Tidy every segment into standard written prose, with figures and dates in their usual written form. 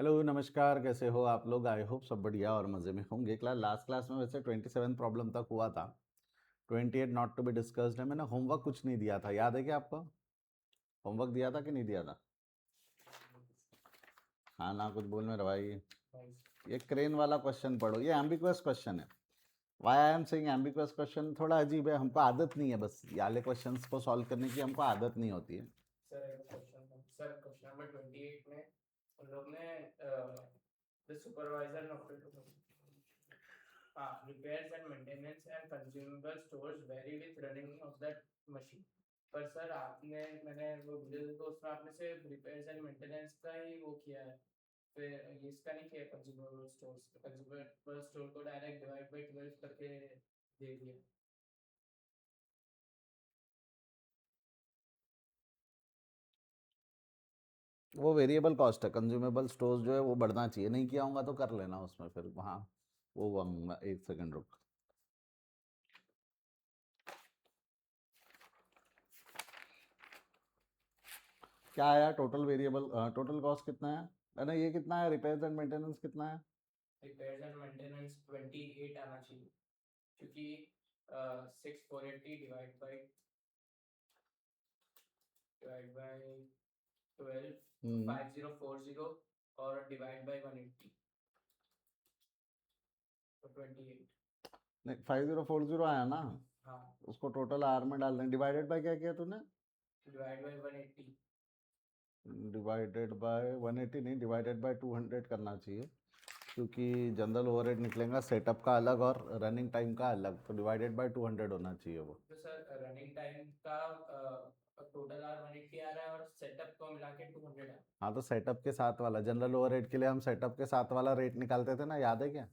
Hello नमस्कार, कैसे हो आप लोग? आई होप सब बढ़िया और मज़े में होंगे। लास्ट क्लास में वैसे 27 प्रॉब्लम तक हुआ था। 28 नॉट टू बी डिस्कस्ड है। मैंने होमवर्क कुछ नहीं दिया था, याद है क्या आपको? होमवर्क दिया था कि नहीं दिया था? हाँ ना, कुछ बोल मेरा भाई। ये क्रेन वाला क्वेश्चन पढ़ो, ये एम्बिग्युअस क्वेश्चन है। Why I am saying ambiguous question, थोड़ा अजीब है, हमको आदत नहीं है, बस ये वाले क्वेश्चंस को सॉल्व करने की हमको आदत नहीं होती है। क्वेश्चन नंबर 28 में उन लोग ने the supervisor repairs and maintenance and consumable stores vary with running of that machine। पर सर आपने मैंने वो वीडियो तो उसमें आपने से रिपेयर्स एंड मेंटेनेंस का ही वो किया है, फिर इसका नहीं किया कंज्यूमेबल स्टोर को डायरेक्ट डिवाइड बाय 12 करके दे दिया। वो वेरिएबल कॉस्ट है, कंज्यूमेबल स्टोर्स जो है वो बढ़ना चाहिए। नहीं किया होगा तो कर लेना उसमें फिर वहाँ। वो एक सेकंड रुक। क्या आया टोटल वेरिएबल, टोटल कॉस्ट कितना है ना? ये कितना है? रिपेयर्स एंड मेंटेनेंस कितना है? रिपेयर्स एंड मेंटेनेंस 28 आना चाहिए, क्योंकि 6480 डिवाइड बाय 12 हम्म 5040 और डिवाइड बाय 180 तो 28। नहीं, 5040 आया ना? हाँ, उसको टोटल आर में डाल दें। डिवाइडेड बाय क्या किया तूने? Divide by 180। डिवाइडेड बाय 180 नहीं, डिवाइडेड बाय 200 करना चाहिए, क्योंकि जनरल ओवरहेड निकलेगा सेटअप का अलग और रनिंग टाइम का अलग, तो डिवाइडेड बाय 200 होना चाहिए वो। तो सर रनिंग टाइम का टोटल आर 180 आ रहा है और सेटअप को मिला के 200 है। हाँ, तो सेटअप के साथ वाला जनरल ओवरहेड के लिए हम सेटअप के साथ वाला रेट निकालते थे ना, याद है क्या?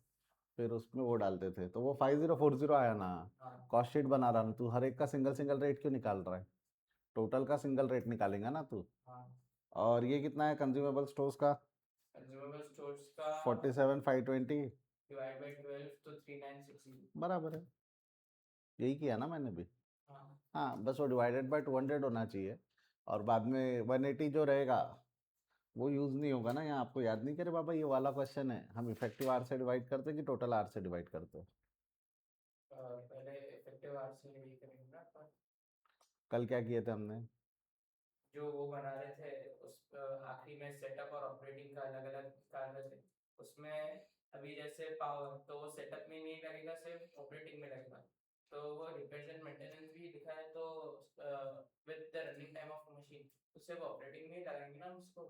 फिर उसमें वो डालते थे, तो वो 5040 आया ना। हाँ कॉस्ट शीट बना रहा ना तू, हर एक का सिंगल सिंगल रेट क्यों निकाल रहा है? टोटल का सिंगल रेट निकालेगा ना तू। हाँ। और ये कितना है कंज्यूमेबल स्टोर्स का? कंज्यूमेबल स्टोर्स का 47,520। डिवाइड बाय 12 तो 3960। बराबर है, यही किया ना मैंने भी। हाँ। हाँ, बस वो डिवाइडेड बाय 200 होना चाहिए। और बाद में 180 जो रहेगा वो यूज़ नहीं होगा ना। यहाँ आपको याद नहीं करे बाबा, ये वाला क्वेश्चन है, हम इफेक्टिव आर से डिवाइड करते हैं कि टोटल आर से डिवाइड करते हैं? पहले इफेक्टिव आवर से ही करेंगे ना अपन। कल क्या किए थे हमने? जो वो बना रहे थे उस आखिरी में सेटअप और ऑपरेटिंग का अलग अलग कर रहे थे उसमें। अभी जैसे पावर तो वो सेटअप में नहीं लगेगा, सिर्फ ऑपरेटिंग में लगेगा। तो वो रिपेयर्स एंड मेंटेनेंस भी लिखा है, तो with the running time of machine तो सिर्फ ऑपरेटिंग में ही लगाएंगे ना उसको।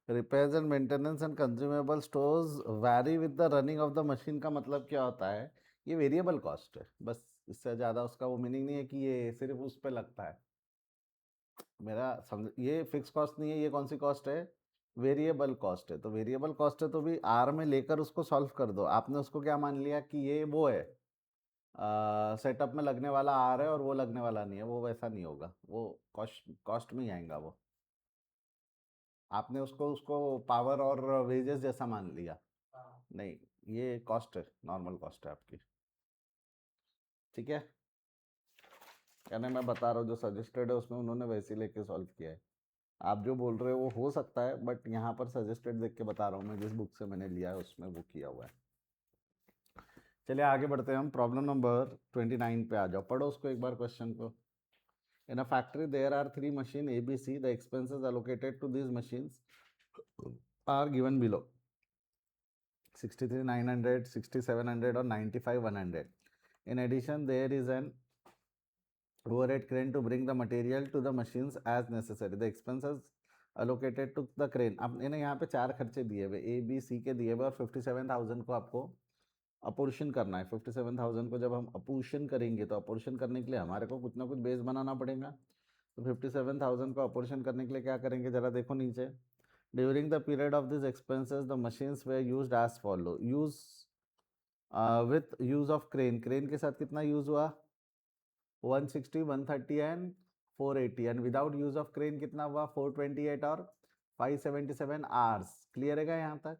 Repairs and maintenance and consumable stores vary with the running of the machine का मतलब क्या होता है? ये वेरिएबल कॉस्ट है बस, इससे ज़्यादा उसका वो मीनिंग नहीं है कि ये सिर्फ उस पे लगता है। मेरा समझ, ये फिक्स कॉस्ट नहीं है। ये कौन सी कॉस्ट है? वेरिएबल कॉस्ट है। तो वेरिएबल कॉस्ट है तो भी आर में लेकर उसको सॉल्व कर दो। आपने उसको क्या मान लिया कि ये वो है, सेटअप में लगने वाला आर है और वो लगने वाला नहीं है। वो वैसा नहीं होगा, वो कॉस्ट कॉस्ट में ही आएगा वो। आपने उसको उसको पावर और वेजेस जैसा मान लिया। हाँ। नहीं, ये कॉस्ट है, नॉर्मल कॉस्ट है आपकी। ठीक है, यानी मैं बता रहा हूँ जो सजेस्टेड है उसमें उन्होंने वैसे ही लेके सॉल्व किया है। आप जो बोल रहे हो वो हो सकता है, बट यहाँ पर सजेस्टेड देख के बता रहा हूँ मैं, जिस बुक से मैंने लिया है उसमें वो किया हुआ है। चलिए आगे बढ़ते हैं हम। प्रॉब्लम नंबर 29 पे आ जाओ, पढ़ो उसको एक बार क्वेश्चन को। In a factory there are 3 machine A B C, the expenses allocated to these machines are given below: 63,900, 6,700 और 95,100. In addition, there is an overhead crane to bring the material to the machines as necessary. The expenses allocated to the crane, अब इन्हें यहाँ पे 4 खर्चे दिए हुए, ए B सी के दिए हुए, और 57,000 को आपको अपोर्शन करना है। 57,000 को जब हम अपोर्शन करेंगे तो अपोर्शन करने के लिए हमारे को कुछ ना कुछ बेस बनाना पड़ेगा। तो 57,000 को अपोर्शन करने के लिए क्या करेंगे, जरा देखो नीचे। During the period of this expenses the machines were used as follow: use with use of crane, crane के साथ कितना यूज हुआ? 160, 130 and 480, and without use of crane कितना हुआ? 428 और 577 आवर्स। क्लियर है क्या यहाँ तक?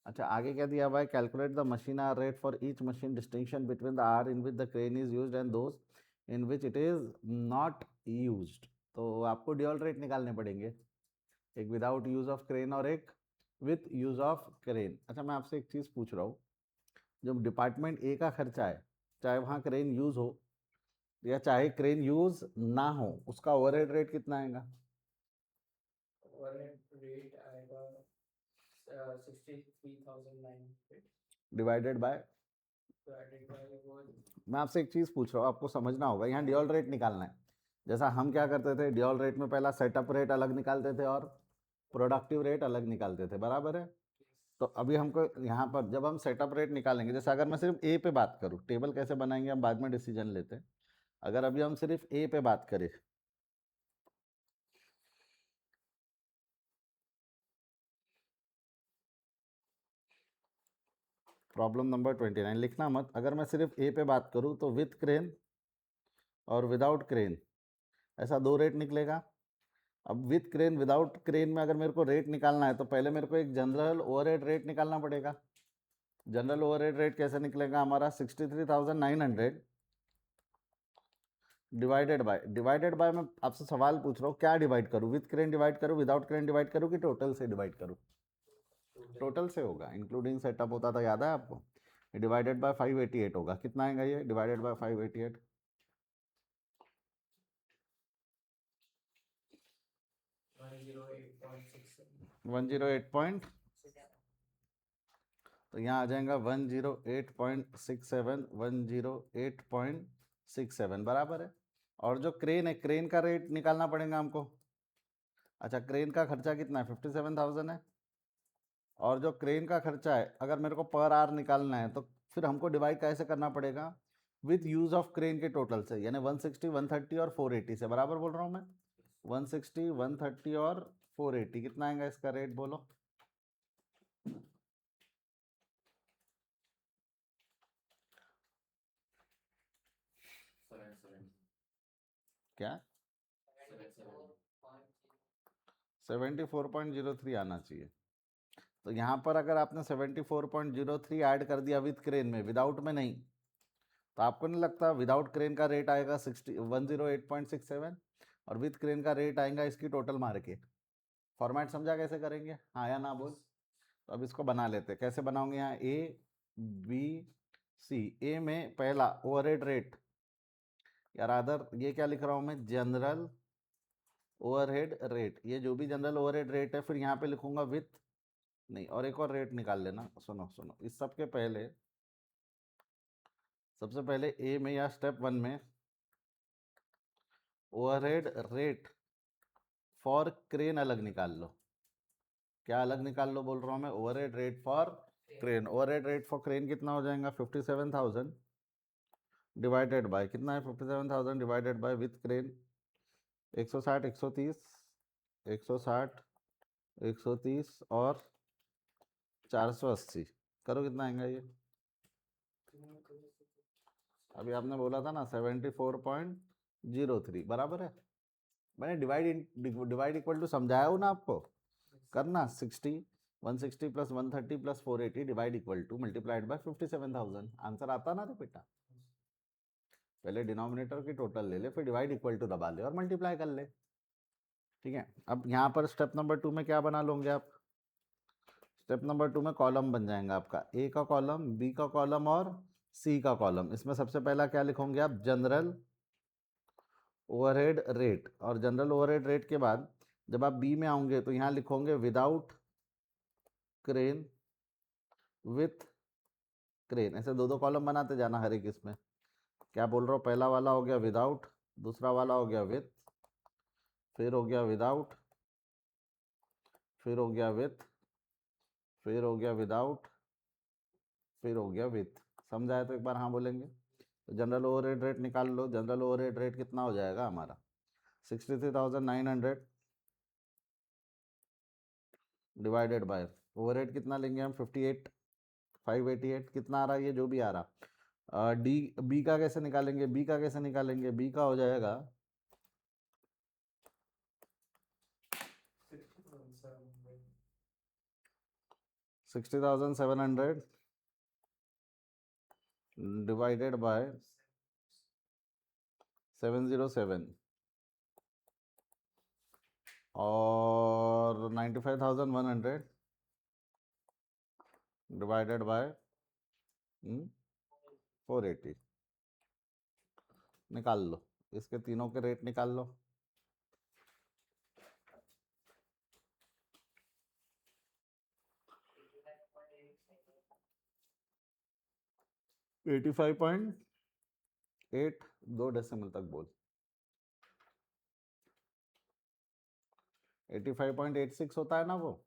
अच्छा, आगे क्या दिया हुआ है? Calculate the machine hour rate for each machine, distinction between the hour in which the crane is used and those in which it is not used. तो आपको ड्यूअल रेट निकालने पड़ेंगे, एक विदाउट यूज ऑफ क्रेन और एक with use of crane. अच्छा मैं आपसे एक चीज़ पूछ रहा हूँ, जब डिपार्टमेंट ए का खर्चा है, चाहे वहाँ क्रेन यूज हो या चाहे क्रेन यूज ना हो, उसका ओवरहेड रेट कितना आएगा? ओवरहेड रेट आएगा 63,900 डिवाइडेड बाय, डिवाइडेड बाय वो मैं आपसे एक चीज़ पूछ रहा हूँ, आपको समझना होगा, यहाँ ड्यूअल रेट निकालना है। जैसा हम क्या करते थे, ड्यूअल रेट में पहला सेटअप रेट अलग निकालते थे और प्रोडक्टिव रेट अलग निकालते थे, बराबर है? तो अभी हमको यहाँ पर जब हम सेटअप रेट निकालेंगे, जैसे अगर मैं सिर्फ ए पे बात करूँ, टेबल कैसे बनाएंगे हम बाद में डिसीजन लेते हैं, अगर अभी हम सिर्फ ए पे बात करें, प्रॉब्लम नंबर 29 लिखना मत, अगर मैं सिर्फ ए पे बात करूँ तो विथ क्रेन और विदाउट क्रेन ऐसा दो रेट निकलेगा। अब विथ क्रेन विदाउट क्रेन में अगर मेरे को रेट निकालना है तो पहले मेरे को एक जनरल ओवरहेड रेट निकालना पड़ेगा। जनरल ओवरहेड रेट कैसे निकलेगा हमारा, 63,900 डिवाइडेड बाय मैं आपसे सवाल पूछ रहा हूँ, क्या डिवाइड करूँ, विथ क्रेन डिवाइड करूँ, विदाउट क्रेन डिवाइड करूँ कि टोटल से डिवाइड करूँ? टोटल से होगा, इंक्लूडिंग सेटअप होता था, याद है आपको? डिवाइडेड बाय 588 होगा, कितना आएगा ये डिवाइडेड बाय 588? 108 तो यहाँ आ जाएगा 108.67, 108.67 बराबर है। और जो क्रेन है, क्रेन का रेट निकालना पड़ेगा हमको। अच्छा क्रेन का खर्चा कितना है, 57,000 है। और जो क्रेन का खर्चा है, अगर मेरे को पर आवर निकालना है तो फिर हमको डिवाइड कैसे करना पड़ेगा, विथ यूज ऑफ क्रेन के टोटल से, यानी 160, 130 और 480 से, बराबर बोल रहा हूँ मैं? 160, 130 और 480 कितना आएगा इसका रेट बोलो? क्या 74.03 आना चाहिए। तो यहाँ पर अगर आपने 74.03 ऐड कर दिया विथ क्रेन में, विदाउट में नहीं, तो आपको नहीं लगता विदाउट क्रेन का रेट आएगा 108.67 और विथ क्रेन का रेट आएगा इसकी टोटल मार के? फॉर्मेट समझा कैसे करेंगे, हाँ या ना बोल? तो अब इसको बना लेते हैं, कैसे बनाओगे, यहाँ ए बी सी, ए में पहला ओवरहेड रेट, यार आदर ये क्या लिख रहा हूँ मैं, जनरल ओवरहेड रेट, ये जो भी जनरल ओवरहेड रेट है, फिर यहाँ पे लिखूंगा विथ, नहीं और एक और रेट निकाल लेना, सुनो सुनो, इस सब के पहले सबसे पहले ए में या स्टेप 1 में ओवरहेड रेट फॉर क्रेन अलग निकाल लो। क्या अलग निकाल लो बोल रहा हूँ मैं, overhead rate for crane. Overhead rate for crane कितना हो जाएगा, 57,000 डिवाइडेड बाय कितना है, 57,000 डिवाइडेड बाय विथ क्रेन 160, 130, 160, 130 और 480, करो कितना आएगा ये? अभी आपने बोला था ना 74.03 बराबर है। मैंने डिवाइड इक्वल टू समझाया हूँ ना आपको, करना 60, 160 plus 130 plus 480 divide equal two multiplied by 57,000, answer आता ना रे बेटा? पहले डिनोमिनेटर की टोटल ले ले, फिर डिवाइड इक्वल टू दबा ले और मल्टीप्लाई कर ले, ठीक है? अब यहाँ पर स्टेप नंबर 2 में क्या बना लोगे आप, स्टेप नंबर 2 में कॉलम बन जाएगा आपका, ए का कॉलम, बी का कॉलम और सी का कॉलम। इसमें सबसे पहला क्या लिखोगे आप, जनरल ओवरहेड रेट, और जनरल ओवरहेड रेट के बाद जब आप बी में आओगे तो यहाँ लिखोगे विदाउट क्रेन, विथ क्रेन, ऐसे दो दो कॉलम बनाते जाना हर एक इसमें। क्या बोल रहा हूँ, पहला वाला हो गया विदाउट, दूसरा वाला हो गया विथ, फिर हो गया विदाउट, फिर हो गया विथ, फिर हो गया विदाउट, फिर हो गया विथ। समझ आया तो एक बार हाँ बोलेंगे? तो जनरल ओवरहेड रेट निकाल लो, जनरल ओवरहेड रेट कितना हो जाएगा हमारा, 63,900 डिवाइडेड बाय ओवरहेड कितना लेंगे हम, 58, 588 कितना आ रहा है ये जो भी आ रहा। डी बी का कैसे निकालेंगे, बी का कैसे निकालेंगे, बी का हो जाएगा 60,700 डिवाइडेड बाय 707, और 95,100 डिवाइडेड बाय 480 निकाल लो, इसके तीनों के रेट निकाल लो। 85.8, 2 डेसिमल तक बोल। 85.86 होता है ना वो,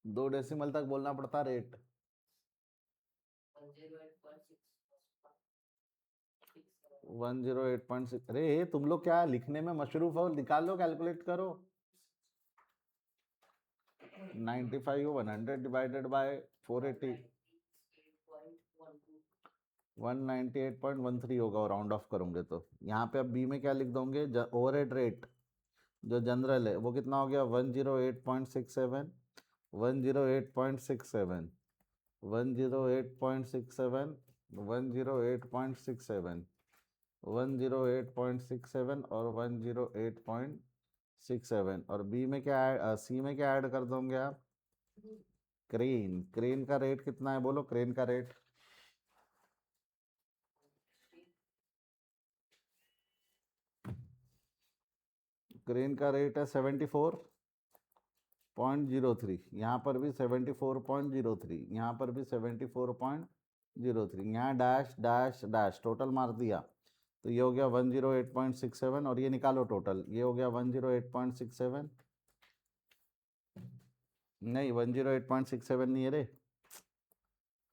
2 डेसिमल तक बोलना पड़ता रेट। 108.6। अरे तुम लोग क्या लिखने में मशरूफ हो, निकाल लो, कैलकुलेट करो। 95 100 डिवाइडेड बाय 480, 198.13 होगा, और राउंड ऑफ करूंगे तो यहाँ पे अब बी में क्या लिख दोगे, ओवरहेड रेट जो जनरल है वो कितना हो गया, 108.67, 108.67, 108.67, 108.67, 108.67 और 108.67, और बी में क्या सी में क्या ऐड कर दोगे आप, क्रेन। क्रेन का रेट कितना है बोलो, क्रेन का रेट। क्रेन का रेट है 74.03, यहाँ पर भी 74.03, यहाँ पर भी 74.03, यहाँ डैश डैश डैश टोटल मार दिया तो ये हो गया 108.67, और ये निकालो टोटल, ये हो गया 108.67, नहीं 108.67 नहीं है रे,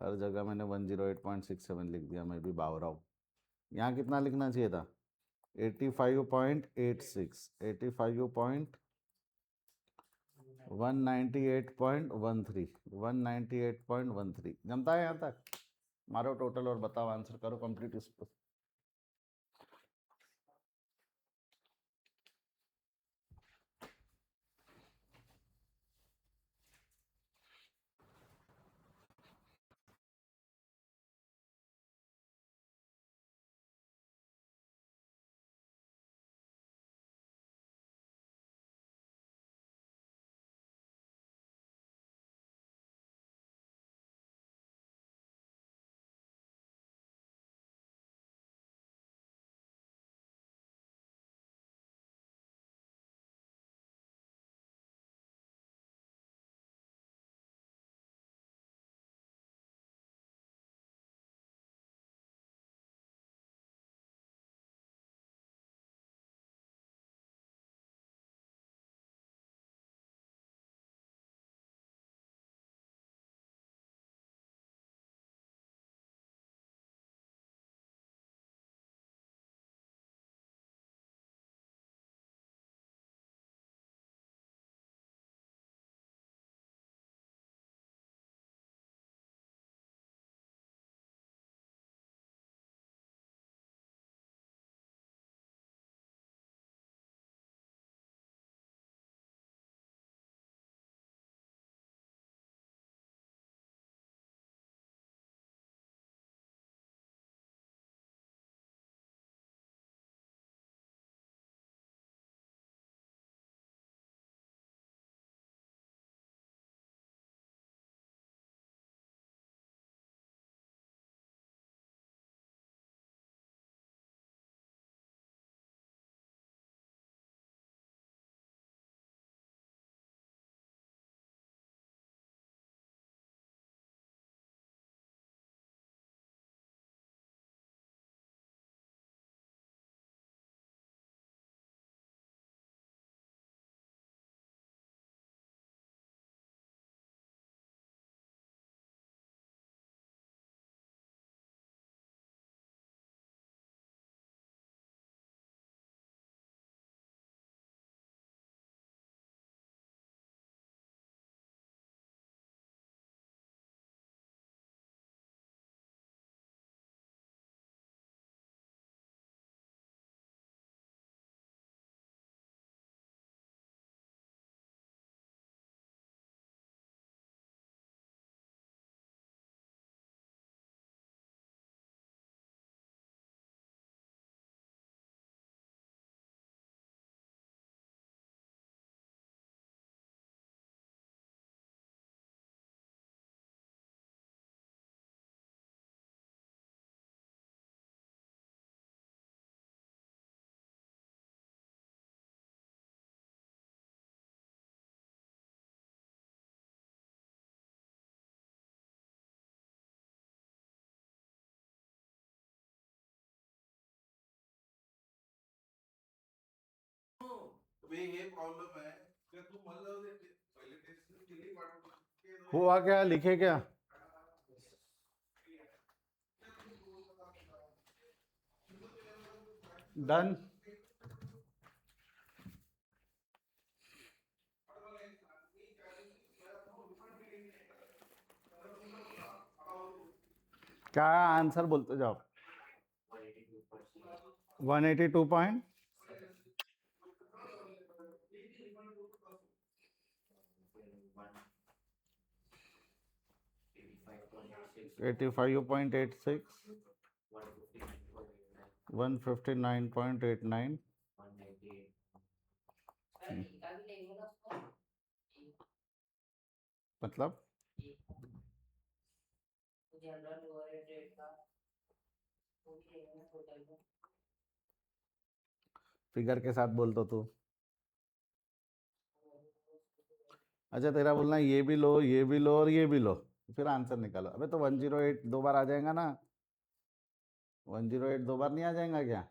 हर जगह मैंने 108.67 लिख दिया, मैं भी बावरा हूँ। यहाँ कितना लिखना चाहिए था, 85.86, 198.13, 198.13 जमता है यहाँ तक। मारो टोटल और बताओ, आंसर करो कंप्लीट इस पर। हुआ क्या, लिखे क्या? डन। क्या आंसर बोलते जाओ? 182 पॉइंट 85.86 159.89 मतलब फिगर के साथ बोल तो तू। अच्छा तेरा बोलना है ये भी लो, ये भी लो और ये भी लो, फिर आंसर निकालो। अबे तो 108 दो बार आ जाएगा ना? 108 दो बार नहीं आ जाएगा क्या?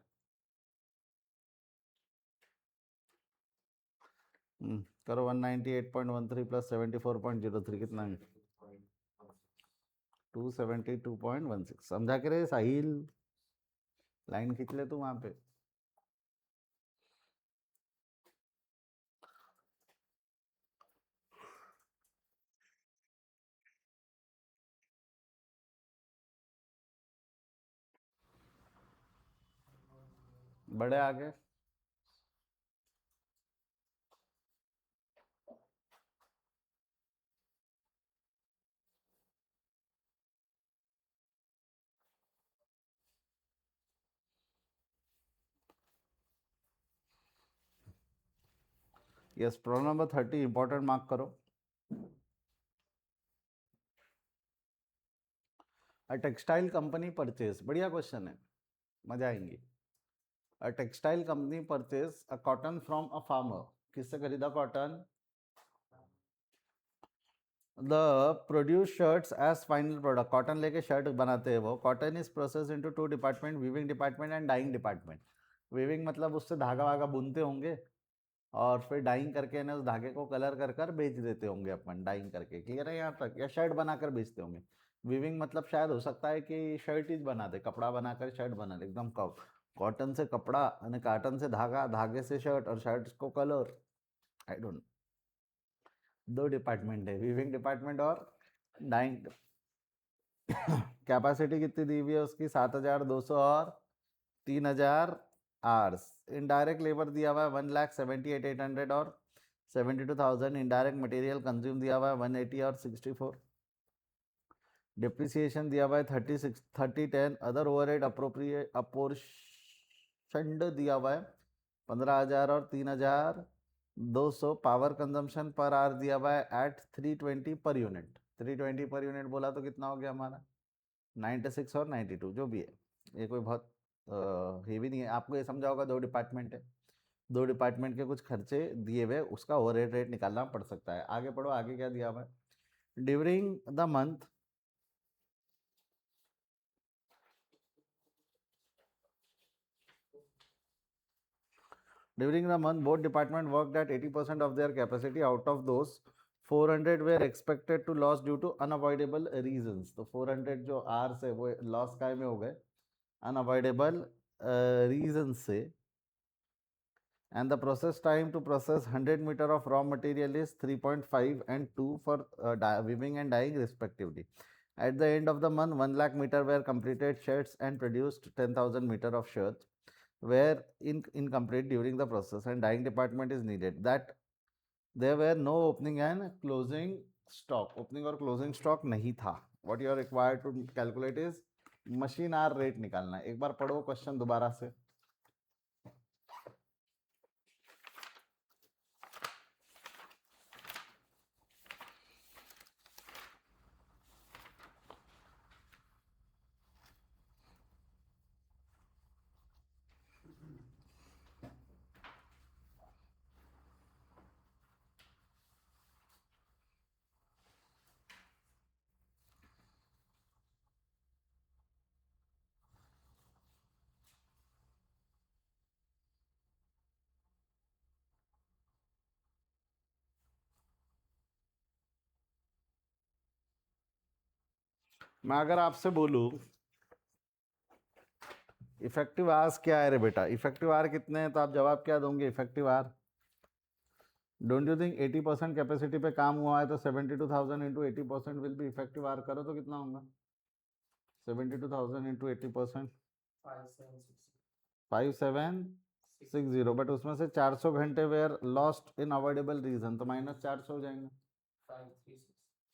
करो 198.13 प्लस 74.03 कितना है? 272.16। समझा के रे साहिल, लाइन खींच ले तू वहां पे। बड़े आगे। Yes, problem number 30 important mark करो। अ टेक्सटाइल कंपनी परचेज, बढ़िया क्वेश्चन है, मजा आएंगी। A textile company purchase a cotton from a farmer. किससे खरीदा cotton? The produce shirts as final product. Cotton लेके शर्ट बनाते हैं वो। Cotton is process into two department, weaving department and dyeing department. Weaving मतलब उससे धागा वागा बुनते होंगे और फिर डाइंग करके ना उस धागे को कलर कर कर बेच देते होंगे अपन, डाइंग करके। क्लियर है यहाँ तक? या शर्ट बनाकर बेचते होंगे। वीविंग मतलब शायद हो सकता है कि शर्ट ही बना दे, कपड़ा बनाकर शर्ट बना दे एकदम। कॉटन से कपड़ा यानी कॉटन से धागा, धागे से शर्ट और शर्ट को कलर। I don't. दो डिपार्टमेंट है, वीविंग डिपार्टमेंट और डाइंग। कैपेसिटी कितनी दी हुई है उसकी? 7200 और 3000 आवर्स। इनडायरेक्ट लेबर दिया हुआ है 1,78,800 और 72,000। इनडायरेक्ट मटेरियल कंज्यूम दिया हुआ है 180 और 64। डिप्रिसिएशन दिया हुआ है 30 10। अदर ओवरहेड अप्रोप्रिएट अपोर्शन्ड दिया हुआ है 15,000 और 3,200। पावर कंजम्पशन पर आवर दिया हुआ है eight 320 per unit. 320 per unit बोला तो कितना हो गया हमारा? 96 और 92 जो भी है। ये कोई बहुत हेवी नहीं है। आपको ये समझा होगा, दो डिपार्टमेंट है, दो डिपार्टमेंट के कुछ खर्चे दिए हुए, उसका ओवरहेड रेट निकालना पड़ सकता है। आगे पढ़ो, आगे क्या दिया हुआ है? During the month both department worked at 80% of their capacity. Out of those 400 were expected to loss due to unavoidable reasons. तो 400 जो आवर्स है वो लॉस काय में हो गए? अनअवॉइडेबल रीजन से। And the process time to process 100 meter of raw material is 3.5 and 2 for weaving and dyeing respectively. At the end of the month, 1 lakh meter were completed shirts and produced 10,000 meter of shirts were incomplete during the process and dyeing department is needed. That there were no opening and closing stock. Opening और closing stock नहीं था. What you are required to calculate is machine hour rate निकालना है। एक बार पढ़ो question दोबारा से। मैं अगर आपसे बोलूं इफेक्टिव आवर्स क्या है रे बेटा, इफेक्टिव आवर कितने हैं, तो आप जवाब क्या दोगे? Effective hour, don't you think 80% capacity पे काम हुआ है तो 72,000 into 80% will be effective hour, करो तो कितना होगा? 72,000 इंटू 80%, 5760, बट उसमें से 400 घंटे were lost in avoidable reason, तो -400 हो जाएंगे। 536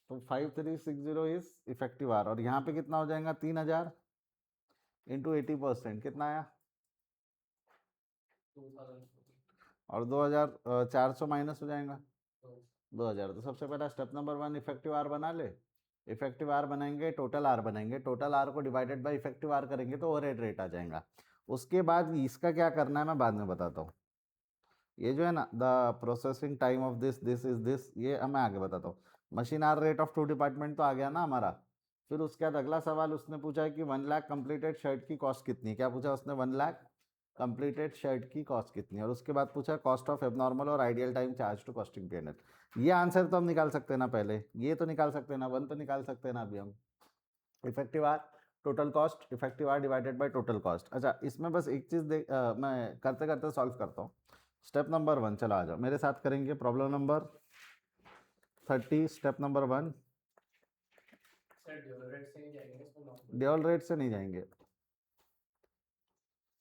तो 5360 इज इफेक्टिव आवर, और यहाँ पे कितना हो जाएगा? 3000 इंटू 80%, कितना आया? 2000 और 2400 माइनस हो जाएगा 2000। तो सबसे पहला स्टेप नंबर 1 इफेक्टिव आर बना ले। इफेक्टिव आर बनाएंगे, टोटल आर बनाएंगे, टोटल आर को डिवाइडेड बाय इफेक्टिव आर करेंगे तो ओवरहेड रेट आ जाएगा। उसके बाद इसका क्या करना है मैं बाद में बताता हूँ। ये जो है ना, the processing time of this is this, ये मैं आगे बताता हूँ। Machine hour rate of 2 department तो आ गया ना हमारा। फिर उसके बाद अगला सवाल उसने पूछा है कि 1 लाख कंप्लीटेड शर्ट की कॉस्ट कितनी है। क्या पूछा उसने? 1 लाख कंप्लीटेड शर्ट की कॉस्ट कितनी है। और उसके बाद पूछा कॉस्ट ऑफ एबनॉर्मल और ideal time charge to costing period. ये आंसर तो हम निकाल सकते हैं ना, पहले ये तो निकाल सकते हैं ना, 1 तो निकाल सकते हैं ना अभी हम। Effective hour total cost, effective hour divided by total cost. अच्छा, इसमें बस एक चीज़ मैं करते करते सॉल्व करता हूँ। स्टेप नंबर 1, चलो आ जाओ मेरे साथ करेंगे। Problem number 30, step number 1। Sir dual rate से नहीं जाएंगे इसमें नॉर्मल ड्यूल रेट से नहीं जाएंगे,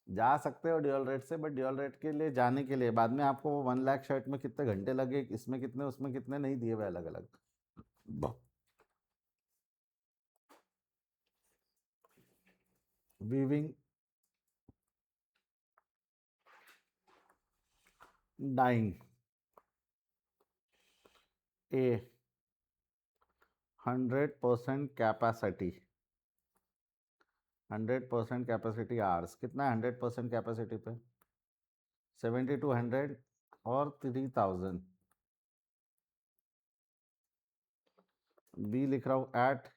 जा सकते हो ड्यूल रेट से, बट ड्यूल रेट के लिए जाने के लिए बाद में आपको वो 1 लाख शर्ट में कितने घंटे लगे, इसमें कितने उसमें कितने नहीं दिए हुए अलग अलग। वीविंग, डाइंग, ए 100% कैपेसिटी, 100% कैपेसिटी आवर्स कितना है 100% कैपेसिटी पे? 7200 और 3000। बी लिख रहा हूँ एट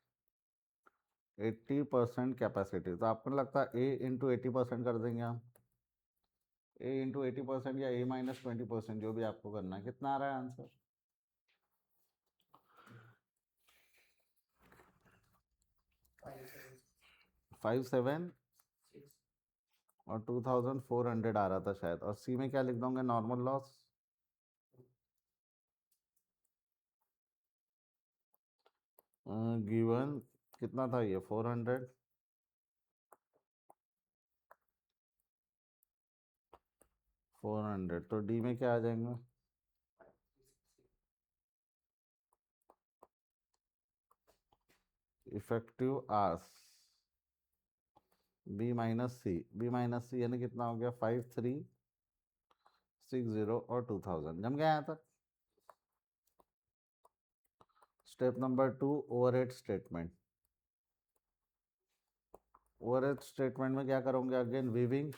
80% कैपेसिटी, तो आपको लगता है ए इंटू 80% कर देंगे हम? ए इंटू 80% या ए -20%, जो भी आपको करना है। कितना आ रहा है आंसर? 57 और 2400 आ रहा था शायद। और सी में क्या लिख दोगे? Normal loss. गिवन कितना था ये? 400, 400, तो डी में क्या आ जाएंगे? इफेक्टिव आवर्स, बी माइनस सी यानी कितना हो गया? 5360 और 2000। जम गया यहाँ तक। Step number 2 overhead statement. Overhead statement में क्या करोगे? अगेन वीविंग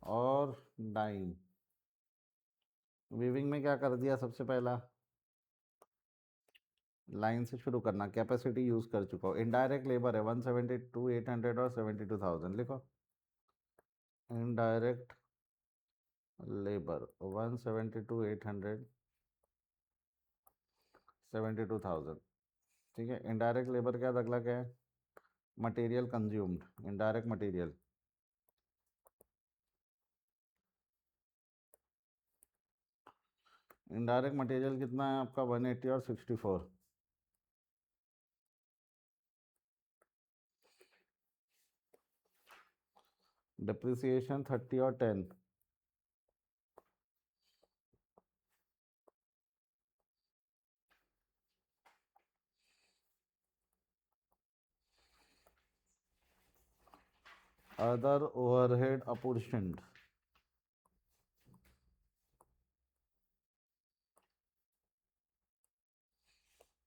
और डाइंग। वीविंग में क्या कर दिया? सबसे पहला लाइन से शुरू करना, कैपेसिटी यूज कर चुका हूँ। इनडायरेक्ट लेबर है 172,800 और 72,000, लिखो। Indirect labour 172,800, 72,000। ठीक है, इनडायरेक्ट लेबर क्या अगला क्या है? Material consumed, indirect material. Indirect material कितना है आपका? 180 और 64। डिप्रिसिएशन 30 और 10। Other overhead apportioned,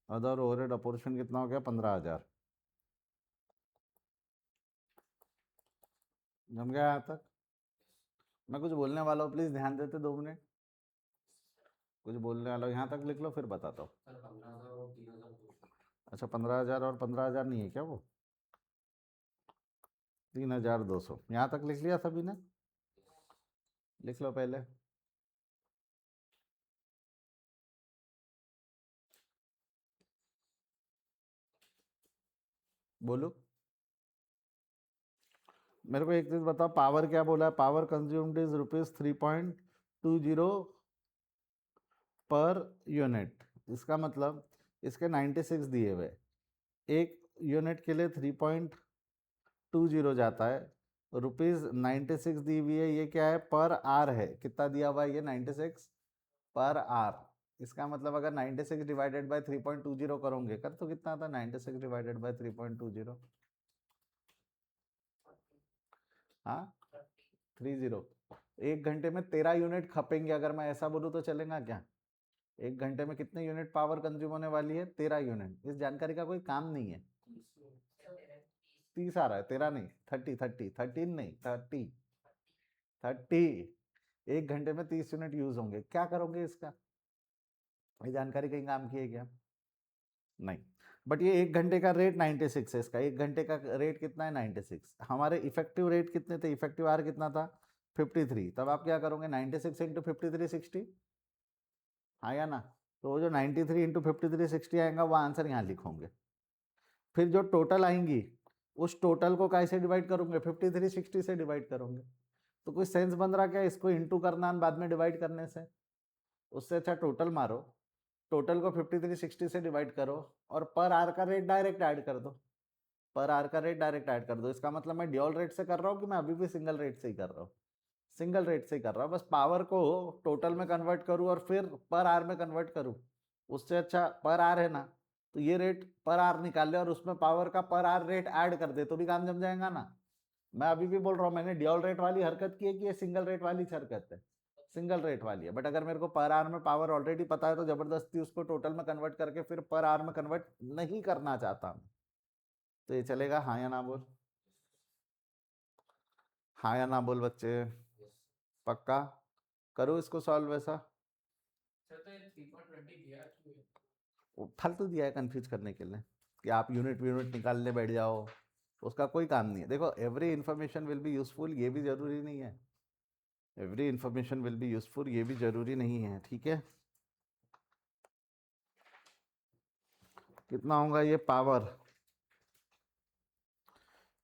other overhead apportion कितना हो गया? 15,000। जम गया यहाँ तक? मैं कुछ बोलने वाला हूँ, प्लीज ध्यान देते 2 मिनट। कुछ बोलने वाला हूँ, यहाँ तक लिख लो फिर बताता हूँ। अच्छा, 15,000 और 15,000 नहीं है क्या वो? 3,200 यहाँ तक लिख लिया सभी ने? लिख लो पहले। बोलो मेरे को एक चीज बताओ, पावर क्या बोला है? Power consumed is ₹3.20 per unit. इसका मतलब इसके 96 दिए हुए, एक यूनिट के लिए 3.20 जाता है, ₹96 दी हुई है। ये क्या है? पर आर है। कितना दिया हुआ है? ये 96 पर आर। इसका मतलब अगर 96 डिवाइडेड बाय 3.20 करोगे कर तो कितना आता है? 96 डिवाइडेड बाय 3.20, हाँ 30। एक घंटे में 13 यूनिट खपेंगे, अगर मैं ऐसा बोलूँ तो चलेगा क्या? एक घंटे में कितने यूनिट पावर कंज्यूम होने वाली है? 13 यूनिट। इस जानकारी का कोई काम नहीं है। 30 आ रहा है, 13 नहीं, 30, 13 नहीं, 30। एक घंटे में 30 यूनिट यूज होंगे। क्या करोगे इसका? ये जानकारी कहीं काम की है क्या? नहीं। बट ये एक घंटे का रेट 96 है। इसका एक घंटे का रेट कितना है? 96। हमारे इफेक्टिव रेट कितने थे? इफेक्टिव आर कितना था? 53। तब आप क्या करोगे? 96 इंटू 53 60, हाँ या ना? तो वो जो 93 इंटू 53 60 आएगा, वो आंसर यहाँ लिखोगे। फिर जो टोटल आएंगी, उस टोटल को कैसे डिवाइड करोगे? 53 60 से डिवाइड करोगे। तो कोई सेंस बन रहा क्या इसको इंटू करना बाद में डिवाइड करने से? उससे अच्छा टोटल मारो, टोटल को 53 60 से डिवाइड करो और पर आर का रेट डायरेक्ट ऐड कर दो। पर आर का रेट डायरेक्ट ऐड कर दो। इसका मतलब मैं ड्यूल रेट से कर रहा हूँ कि मैं अभी भी सिंगल रेट से ही कर रहा हूँ? सिंगल रेट से ही कर रहा हूँ। बस पावर को टोटल में कन्वर्ट करूँ और फिर पर आर में कन्वर्ट करूँ। उससे अच्छा पर आर है ना, तो ये रेट पर आर निकाल ले और उसमें पावर का पर आर रेट ऐड कर दे तो भी काम जम जाएगा ना। मैं अभी भी बोल रहा हूँ, मैंने ड्यूल रेट वाली हरकत की है कि ये सिंगल रेट वाली हरकत है? सिंगल रेट वाली है। बट अगर मेरे को पर आर में पावर ऑलरेडी पता है तो जबरदस्ती उसको टोटल में कन्वर्ट करके फिर पर आर में कन्वर्ट नहीं करना चाहता मैं। तो ये चलेगा? हाँ या ना बोल? हाँ या ना बोल बच्चे? पक्का? करो इसको सॉल्व वैसा। सर तो ये 3.20 दिया क्यों है? वो फालतू दिया है कंफ्यूज करने के लिए कि आप यूनिट निकालने बैठ जाओ। उसका कोई काम नहीं है। देखो, every information will be useful, ये भी जरूरी नहीं है। Every information will be useful, ये भी जरूरी नहीं है। ठीक है, कितना होगा ये पावर?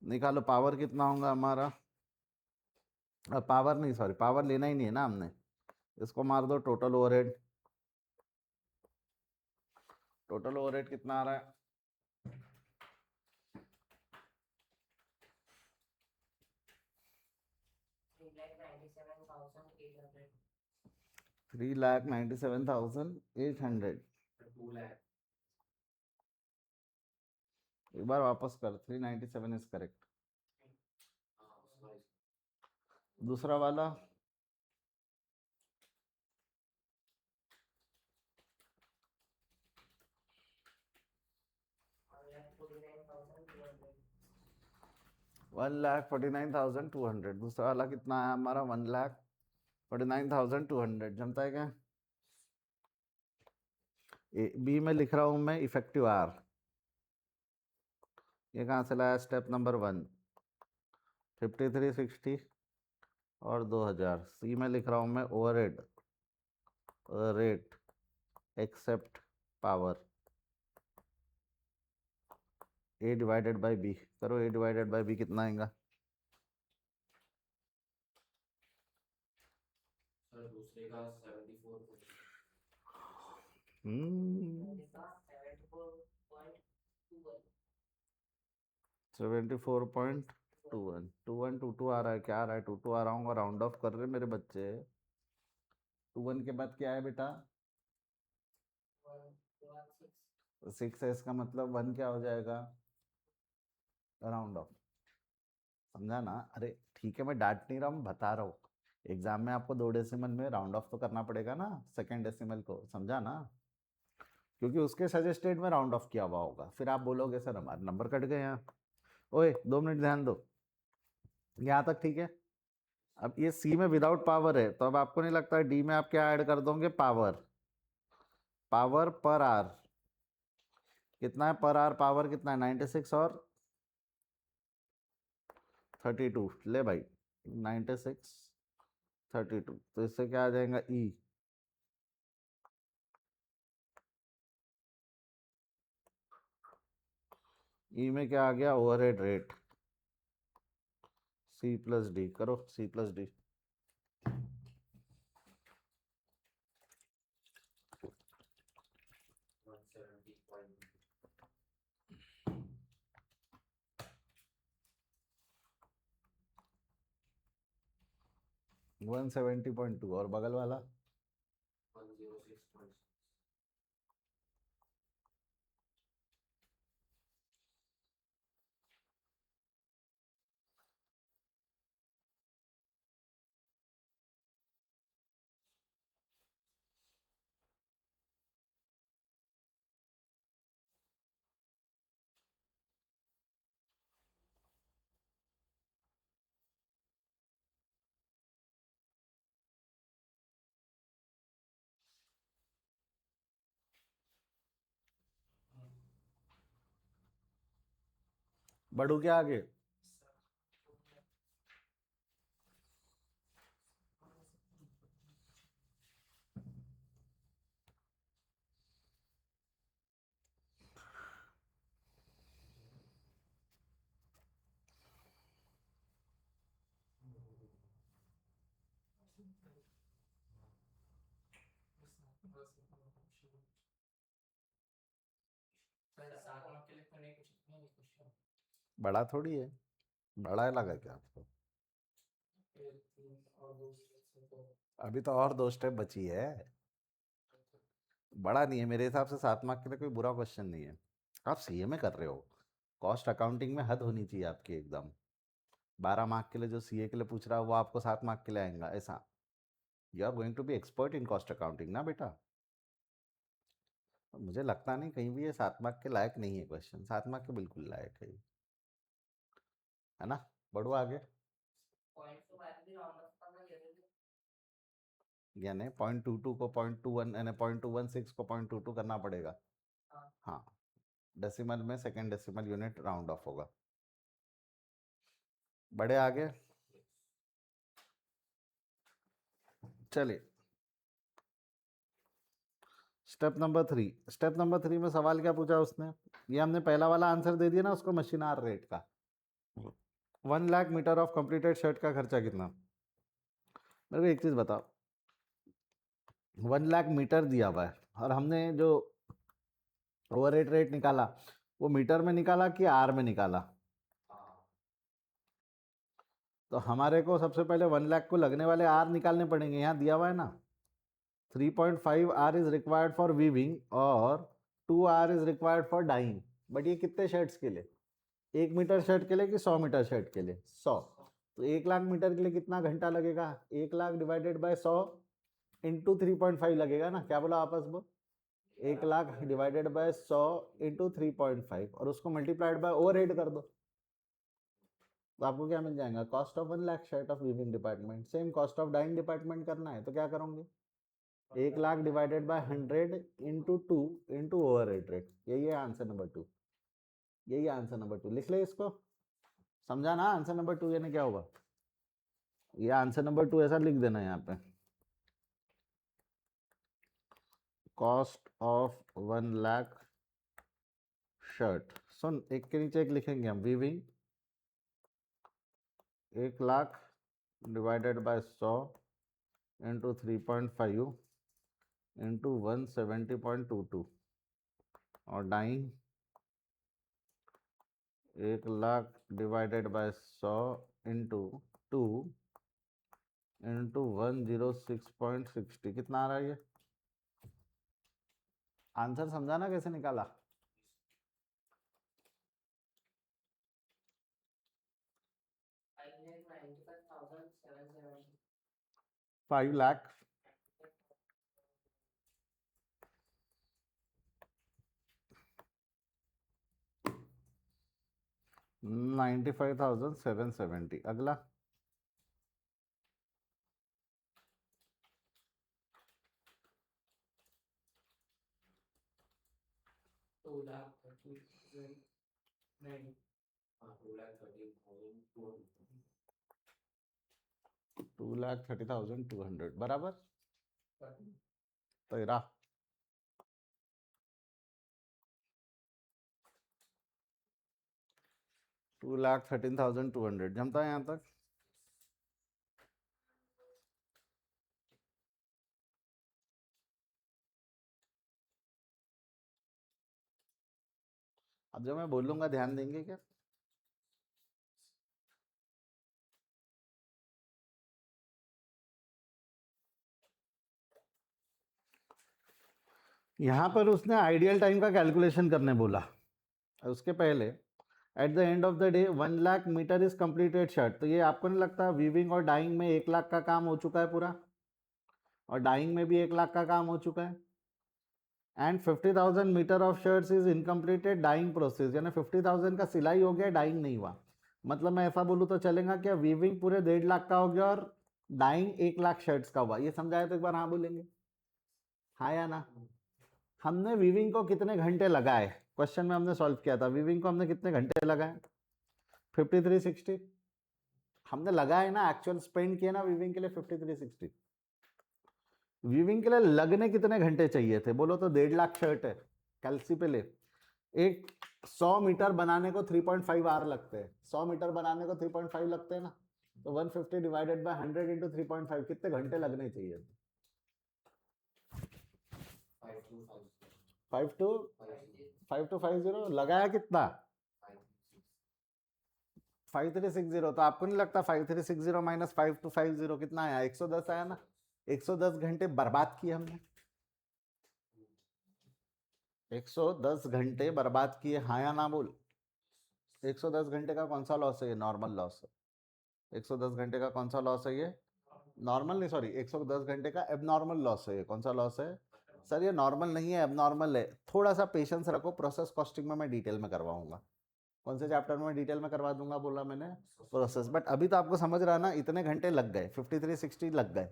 निकालो पावर कितना होगा हमारा। पावर नहीं, सॉरी, पावर लेना ही नहीं है ना हमने। इसको मार दो टोटल ओवरहेड। टोटल ओवरहेड कितना आ रहा है? 3,97,800। 2 लाख। एक बार वापस कर, 397 इज करेक्ट। दूसरा वाला $1,49,200। दूसरा वाला कितना है हमारा? 1,49,200। जमता है क्या? बी में लिख रहा हूं मैं इफेक्टिव आर। ये कहाँ से लाया? स्टेप नंबर 1, 53 60 और 2000। सी में लिख रहा हूं मैं overhead rate except power. A divided by B करो। ए डिवाइडेड बाई बी कितना आएगा? सर दूसरे का 74। 74.21। 2122 आ रहा है? क्या आ रहा है? 22 आ रहा हूँ। राउंड ऑफ कर रहे मेरे बच्चे। 21 के बाद क्या है बेटा? 6 है। इसका मतलब 1 क्या हो जाएगा? Round of. समझा ना? अरे ठीक है, मैं डांट नहीं रहा हूँ, बता रहा हूँ। एग्जाम में आपको 2 डेसिमल में राउंड ऑफ तो करना पड़ेगा ना, सेकेंड डेसिमल को। समझा ना? क्योंकि उसके सजेस्टेड में राउंड ऑफ किया हुआ होगा। फिर आप बोलोगे सर हमारे नंबर कट गए यहाँ। ओए 2 मिनट ध्यान दो, यहाँ तक ठीक है। अब ये सी में विदाउट पावर है, तो अब आपको नहीं लगता है डी में आप क्या ऐड कर दोगे? पावर। पावर पर आर कितना है? पर आर पावर कितना है? 96 और 32। ले भाई, 96 32। तो इससे क्या आ जाएगा? ई। ई में क्या आ गया, overhead rate, C plus D, करो सी प्लस डी। वन 170.2 और बगल वाला 106.6। बढ़ू क्या आगे? सर 7 मार्क के लिए तो नहीं कुछ नहीं क्वेश्चन। बड़ा थोड़ी है, बड़ा लगा क्या आपको? फिर 3 और 2 अभी तो और 2 स्टेप बची है, बड़ा नहीं है मेरे हिसाब से। 7 मार्क के लिए कोई बुरा क्वेश्चन नहीं है। आप सीए में कर रहे हो, कॉस्ट अकाउंटिंग में हद होनी चाहिए आपकी एकदम। 12 मार्क के लिए जो सीए के लिए पूछ रहा है वो आपको 7 मार्क के लिए आएगा ऐसा? You are going to be expert in cost accounting ना बेटा। मुझे लगता नहीं कहीं भी ये 7 मार्क के लायक नहीं है क्वेश्चन, 7 मार्क के बिल्कुल लायक है ना? बढ़ो आगे। पॉइंट तो बात भी राउंड ऑफ करना जरूरी है। यानी 0.22 को 0.21 यानी 0.216 को 0.22 करना पड़ेगा। हाँ। हाँ, डेसिमल में second decimal unit round of होगा। बड़े आगे चलिए। स्टेप नंबर 3 में सवाल क्या पूछा उसने? ये हमने पहला वाला आंसर दे दिया ना उसको, मशीन आर रेट का। 1 lakh meter of completed shirt का खर्चा कितना? मेरे को एक चीज बताओ, 1 लाख मीटर दिया हुआ है और हमने जो ओवर रेट निकाला वो मीटर में निकाला कि आर में निकाला? तो हमारे को सबसे पहले 1 लाख को लगने वाले आर निकालने पड़ेंगे, यहाँ दिया हुआ है ना। 3.5 hour is required for weaving और 2 hour is required for dyeing. But ये कितने शर्ट्स के लिए? 1 मीटर शर्ट के लिए कि 100 मीटर शर्ट के लिए? 100। तो 1 लाख मीटर के लिए कितना घंटा लगेगा? 1 लाख डिवाइडेड बाय 100 इंटू 3.5 लगेगा ना, क्या बोला आपस में? 1 लाख डिवाइडेड बाय 100 इंटू 3.5 और उसको मल्टीप्लाइड बाय ओवरहेड कर दो, तो आपको क्या मिल जाएगा? Cost of 1 lakh shirt of weaving department. Same cost of dyeing department करना है तो क्या करोगे? 1 lakh divided by 100 into 2 into overhead rate. यही है आंसर नंबर 2, यही आंसर नंबर 2। लिख ले इसको, समझा ना? आंसर नंबर 2 यानी क्या होगा? ये आंसर नंबर 2 ऐसा लिख देना यहाँ पे, कॉस्ट ऑफ 1 लाख शर्ट। सुन, एक के नीचे एक लिखेंगे हम, weaving 1 lakh divided by 100 into 3.5 into 170.22 और dyeing 1 lakh divided by 100 into 2 into 106.60। कितना आ रहा है ये आंसर? समझा ना कैसे निकाला? 5 लाख 95,770। अगला 2,30,000 नहीं। हाँ 2,30,200। 2,30,200 बराबर। पर तेरा 2,13,200 जमता है यहाँ तक? अब जब मैं बोलूंगा ध्यान देंगे क्या? यहाँ पर उसने आइडियल टाइम का कैलकुलेशन करने बोला। उसके पहले at the end of the day 1,00,000 meter is completed shirt. तो ये आपको नहीं लगता वीविंग और डाइंग में 1,00,000 का काम हो चुका है पूरा, और डाइंग में भी 1,00,000 का काम हो चुका है। And 50,000 meter of shirts is incompleted dyeing process, यानी 50,000 का सिलाई हो गया, डाइंग नहीं हुआ। मतलब मैं ऐसा बोलूँ तो चलेगा क्या, वीविंग पूरे 1,50,000 का हो गया और डाइंग 1,00,000 शर्ट्स का हुआ। ये समझाया तो एक बार हाँ बोलेंगे, हाँ या ना? हमने वीविंग को कितने घंटे लगाए, क्वेश्चन में हमने सॉल्व किया था, वीविंग को हमने कितने घंटे लगाए? 5360 हमने लगाए ना, एक्चुअल स्पेंड किया ना वीविंग के लिए 5360। वीविंग के लिए लगने कितने घंटे चाहिए थे बोलो तो? 1,50,000 शर्ट है, कैलसी पे ले। एक 100 मीटर बनाने को 3.5 आवर लगते हैं, 100 मीटर बनाने को 3.5 लगते हैं ना, तो 150 डिवाइडेड बाय 100 इंटू 3.5 कितने घंटे लगने चाहिए? 5250 लगाया कितना? 5360। तो आपको नहीं लगता 5360 माइनस 5250 कितना आया? 110 आया ना? 110 घंटे बर्बाद किए हमने, 110 घंटे बर्बाद किए, हाँ या ना बोल? 110 घंटे का कौन सा लॉस है? ये नॉर्मल लॉस है। 110 घंटे का कौन सा लॉस है? ये नॉर्मल नहीं, सॉरी, 110 घंटे का एबनॉर्मल लॉस है। ये कौन सा लॉस है सर? ये नॉर्मल नहीं है, एबनॉर्मल है। थोड़ा सा पेशेंस रखो, प्रोसेस कॉस्टिंग में मैं डिटेल में करवाऊंगा। कौन से चैप्टर में डिटेल में करवा दूंगा बोला मैंने? प्रोसेस। बट अभी तो आपको समझ रहा ना, इतने घंटे लग गए, 5360 लग गए।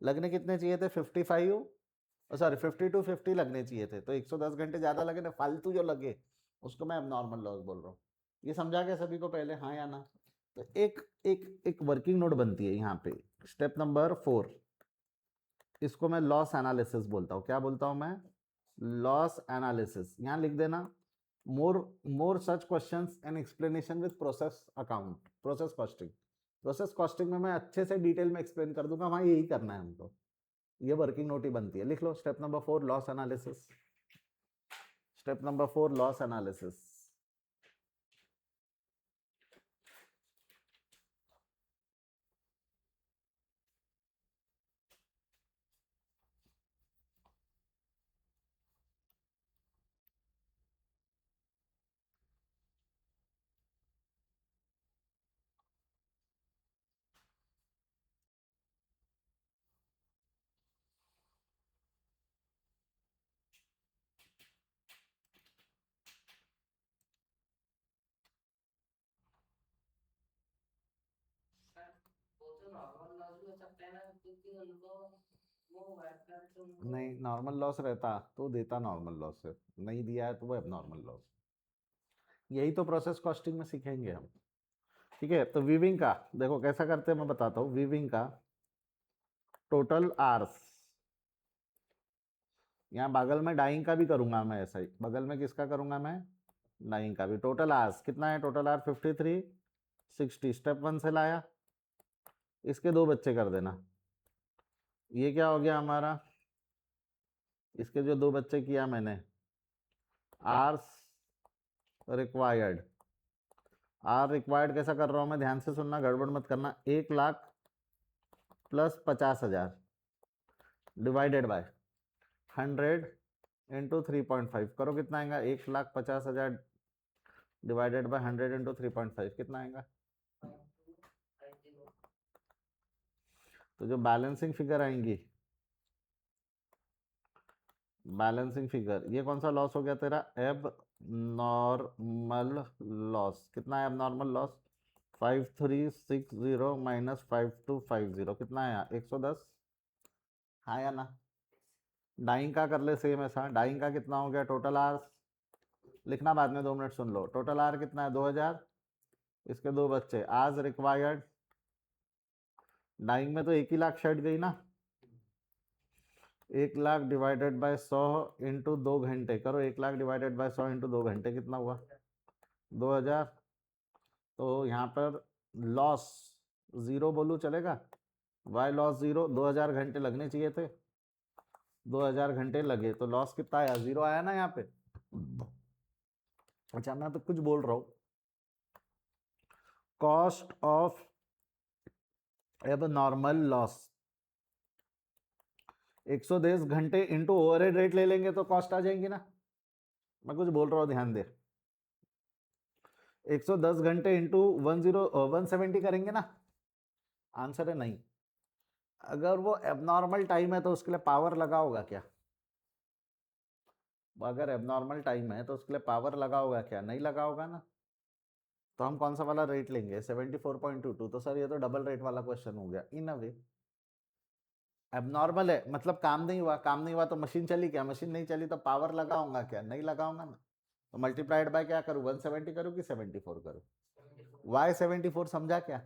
लगने कितने चाहिए थे? 55, सॉरी 5250 लगने चाहिए थे, तो 110 घंटे ज़्यादा लगे ना, फालतू जो लगे उसको मैं एबनॉर्मल लॉस बोल रहा हूँ। ये समझा गया सभी को पहले, हाँ या ना? तो एक एक एक वर्किंग नोट बनती है यहाँ पे, स्टेप नंबर 4, इसको मैं लॉस एनालिसिस बोलता हूँ। क्या बोलता हूँ मैं? Loss analysis. यहाँ लिख देना, more more such questions and explanation with process account, process costing. Process costing में मैं अच्छे से डिटेल में एक्सप्लेन कर दूंगा, वहाँ यही करना है हमको। ये वर्किंग नोट ही बनती है, लिख लो। Step number 4 loss analysis. Step number 4 loss analysis. वो तो नॉर्मल लॉस भी हो सकता है ना, क्योंकि उनको वो वर्कर तुमको नहीं, नॉर्मल लॉस रहता तो देता नॉर्मल लॉस है, नहीं दिया है तो वो एबनॉर्मल लॉस। यही तो प्रोसेस कॉस्टिंग में सीखेंगे हम। ठीक है, तो वीविंग का देखो कैसा करते हैं, मैं बताता हूँ। वीविंग का टोटल आर्स, यहाँ बगल में डाइंग का भी करूंगा मैं, ऐसा ही बगल में किसका करूंगा मैं? डाइंग का भी। टोटल आर्स कितना है? Total are 5360। स्टेप 1 से लाया, इसके 2 बच्चे कर देना। ये क्या हो गया हमारा? इसके जो 2 बच्चे किया मैंने, आर्स रिक्वायर्ड। आर रिक्वायर्ड कैसा कर रहा हूं मैं, ध्यान से सुनना, गड़बड़ मत करना। 1,00,000 प्लस 50,000 डिवाइडेड बाय 100 इंटू 3.5 करो, कितना आएगा? 1,50,000 डिवाइडेड बाय 100 इंटू 3.5 कितना आएगा? तो जो बैलेंसिंग फिगर आएंगी, बैलेंसिंग फिगर, ये कौन सा लॉस हो गया तेरा? एब नॉर्मल लॉस। कितना है एब नॉर्मल लॉस? 5360 माइनस 5250 कितना आया? 110, हाँ या ना? डाइंग का कर ले सेम ऐसा। डाइंग का कितना हो गया? टोटल आर्स लिखना बाद में, 2 मिनट सुन लो। टोटल आर कितना है? 2000। इसके 2 बच्चे आज रिक्वायर्ड। डाइंग में तो 1,00,000 शर्ट गई ना, 1,00,000 डिवाइडेड बाय 100 इंटू 2 घंटे करो। 1,00,000 डिवाइडेड बाय 100 इंटू 2 घंटे कितना हुआ? 2000। तो यहाँ पर लॉस 0 बोलूँ चलेगा? वाई लॉस 0, 2000 घंटे लगने चाहिए थे, 2000 घंटे लगे तो लॉस कितना आया? 0 आया ना यहाँ पे। अच्छा मैं तो कुछ बोल रहा हूँ। कॉस्ट ऑफ अब नॉर्मल लॉस 110 घंटे इंटू ओवरहेड रेट ले लेंगे तो कॉस्ट आ जाएंगी ना। मैं कुछ बोल रहा हूँ, ध्यान दे। 110 घंटे इंटू 170 करेंगे ना, आंसर है नहीं। अगर वो एबनॉर्मल टाइम है तो उसके लिए पावर लगा होगा क्या? अगर एबनॉर्मल टाइम है तो उसके लिए पावर लगा होगा क्या? नहीं लगा होगा ना। तो हम कौन सा वाला रेट लेंगे? 74.22। तो सर ये तो डबल रेट वाला क्वेश्चन हो गया इन अ वे। एबनॉर्मल है मतलब काम नहीं हुआ, काम नहीं हुआ तो मशीन चली क्या? मशीन नहीं चली तो पावर लगाऊंगा क्या? नहीं लगाऊंगा ना। तो मल्टीप्लाइड बाय क्या करूँ? 170 करूँ कि 74 करूँ? वाई 74 समझा क्या?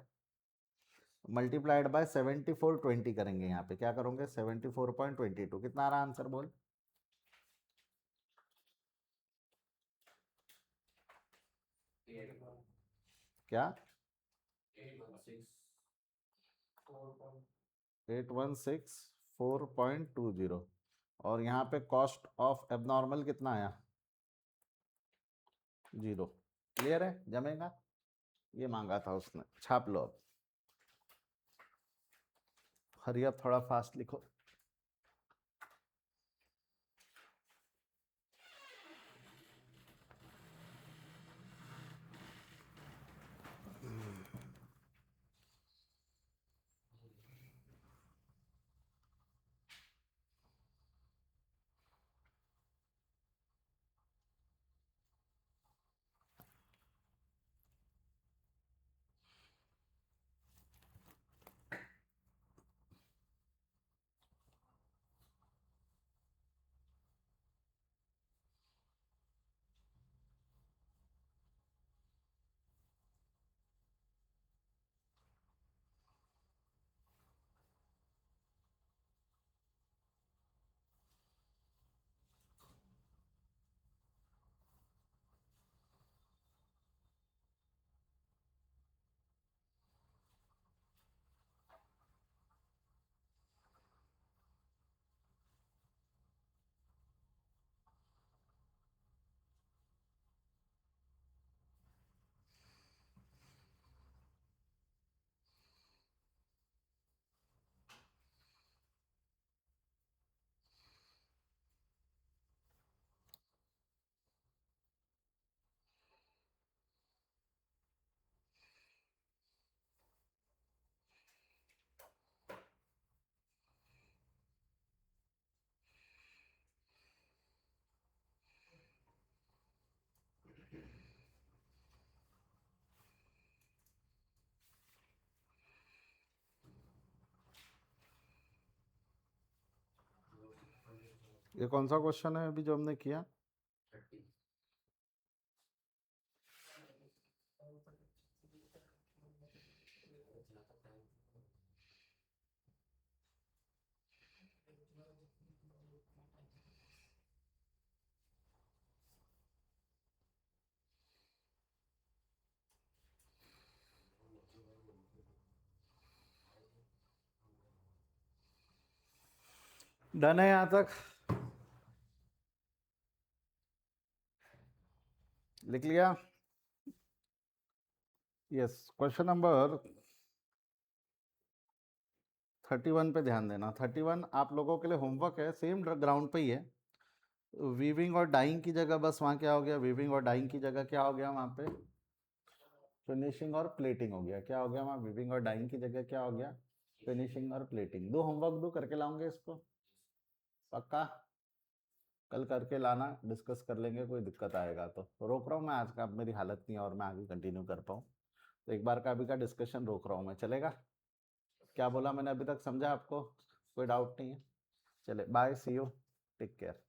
मल्टीप्लाइड बाय 74/20 करेंगे। यहाँ पे क्या करोगे? 74.22। कितना आ रहा आंसर बोल? क्या? 8164.20। और यहाँ पे कॉस्ट ऑफ एबनॉर्मल कितना आया? 0। क्लियर है? जमेगा? ये मांगा था उसने, छाप लो अब। हरी अब थोड़ा फास्ट लिखो। ये कौन सा क्वेश्चन है अभी जो हमने किया? डन है यहाँ तक? लिख लिया? यस। क्वेश्चन नंबर 31 पे ध्यान देना। 31 आप लोगों के लिए होमवर्क है, सेम ग्राउंड पे ही है। वीविंग और डाइंग की जगह बस वहाँ क्या हो गया? वीविंग और डाइंग की जगह क्या हो गया वहाँ पे? फिनिशिंग और प्लेटिंग हो गया। क्या हो गया वहाँ? वीविंग और डाइंग की जगह क्या हो गया? फिनिशिंग और प्लेटिंग। दो होमवर्क दो, करके लाऊंगे इसको पक्का? कल करके लाना, डिस्कस कर लेंगे। कोई दिक्कत आएगा तो रोक रहा हूँ मैं आज का, अब मेरी हालत नहीं है और मैं आगे कंटिन्यू कर पाऊँ तो एक बार का अभी का डिस्कशन रोक रहा हूँ मैं, चलेगा? क्या बोला मैंने अभी तक, समझा आपको? कोई डाउट नहीं है? चले bye, see you, take care.